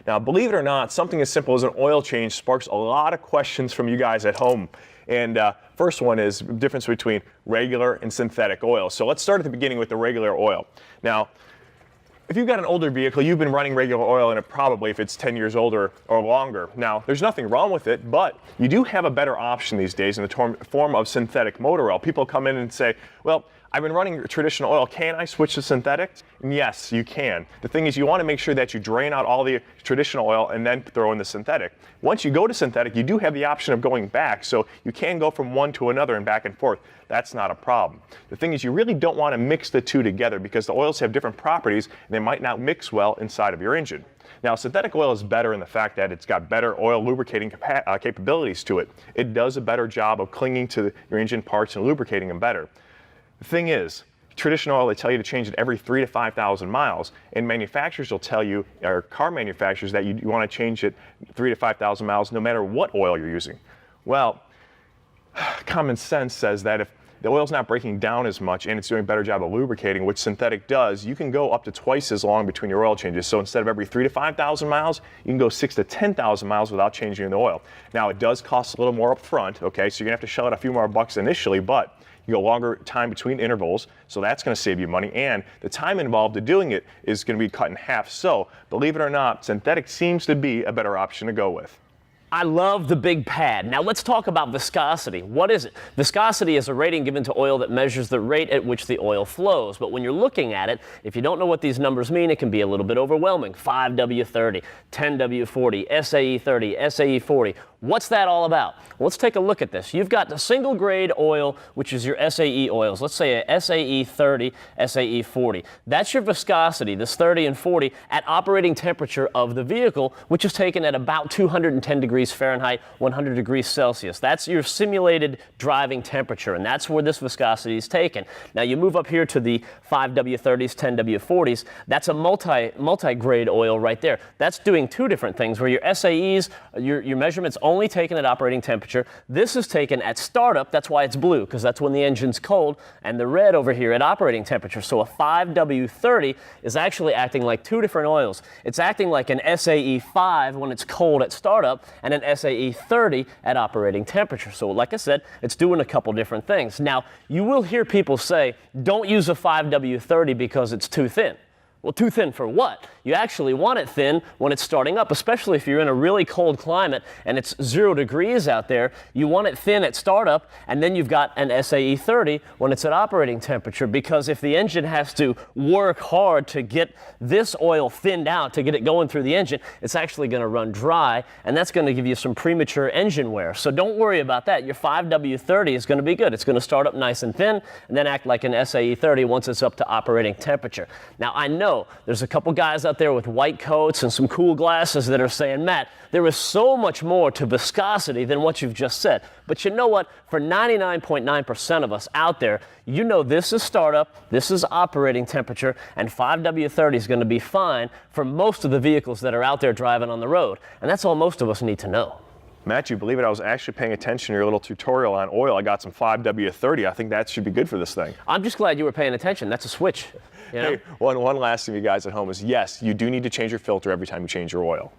Now, believe it or not, something as simple as an oil change sparks a lot of questions from you guys at home. And first one is the difference between regular and synthetic oil. So let's start at the beginning with the regular oil. Now, if you've got an older vehicle, you've been running regular oil in it probably if it's 10 years older or longer. Now, there's nothing wrong with it, but you do have a better option these days in the form of synthetic motor oil. People come in and say, well, I've been running traditional oil. Can I switch to synthetic? And yes, you can. The thing is, you want to make sure that you drain out all the traditional oil and then throw in the synthetic. Once you go to synthetic, you do have the option of going back, so you can go from one to another and back and forth. That's not a problem. The thing is, you really don't want to mix the two together because the oils have different properties and they might not mix well inside of your engine. Now, synthetic oil is better in the fact that it's got better oil lubricating capabilities to it. It does a better job of clinging to your engine parts and lubricating them better. The thing is, traditional oil, they tell you to change it every 3,000 to 5,000 miles, and manufacturers will tell you, or car manufacturers, that you want to change it 3,000 to 5,000 miles no matter what oil you're using. Well, common sense says that if the oil's not breaking down as much and it's doing a better job of lubricating, which synthetic does, you can go up to twice as long between your oil changes. So instead of every 3,000 to 5,000 miles, you can go 6,000 to 10,000 miles without changing the oil. Now, it does cost a little more up front, okay, so you're going to have to shell out a few more bucks initially, but you go longer time between intervals, so that's going to save you money, and the time involved in doing it is going to be cut in half. So, believe it or not, synthetic seems to be a better option to go with. I love the big pad. Now let's talk about viscosity. What is it? Viscosity is a rating given to oil that measures the rate at which the oil flows. But when you're looking at it, if you don't know what these numbers mean, it can be a little bit overwhelming. 5W30, 10W40, SAE30, SAE40. What's that all about? Well, let's take a look at this. You've got the single grade oil, which is your SAE oils. Let's say a SAE30, SAE40. That's your viscosity, this 30 and 40, at operating temperature of the vehicle, which is taken at about 210 degrees Fahrenheit, 100 degrees Celsius. That's your simulated driving temperature, and that's where this viscosity is taken. Now you move up here to the 5W30s, 10W40s. That's a multi-grade oil right there. That's doing two different things, where your SAEs, your measurements only taken at operating temperature. This is taken at startup. That's why it's blue, because that's when the engine's cold, and the red over here at operating temperature. So a 5W30 is actually acting like two different oils. It's acting like an SAE5 when it's cold at startup, and an SAE30 at operating temperature. So like I said, it's doing a couple different things. Now, you will hear people say, don't use a 5W30 because it's too thin. Well, too thin for what? You actually want it thin when it's starting up, especially if you're in a really cold climate and it's 0 degrees out there. You want it thin at startup, and then you've got an SAE30 when it's at operating temperature, because if the engine has to work hard to get this oil thinned out, to get it going through the engine, it's actually going to run dry, and that's going to give you some premature engine wear. So don't worry about that. Your 5W30 is going to be good. It's going to start up nice and thin and then act like an SAE30 once it's up to operating temperature. Now, I know there's a couple guys out there with white coats and some cool glasses that are saying, Matt, there is so much more to viscosity than what you've just said. But you know what? For 99.9% of us out there, you know this is startup, this is operating temperature, and 5W30 is going to be fine for most of the vehicles that are out there driving on the road. And that's all most of us need to know. Matt, you believe it? I was actually paying attention to your little tutorial on oil. I got some 5W30. I think that should be good for this thing. I'm just glad you were paying attention. That's a switch. You know? Hey, one last thing, you guys at home, is yes, you do need to change your filter every time you change your oil.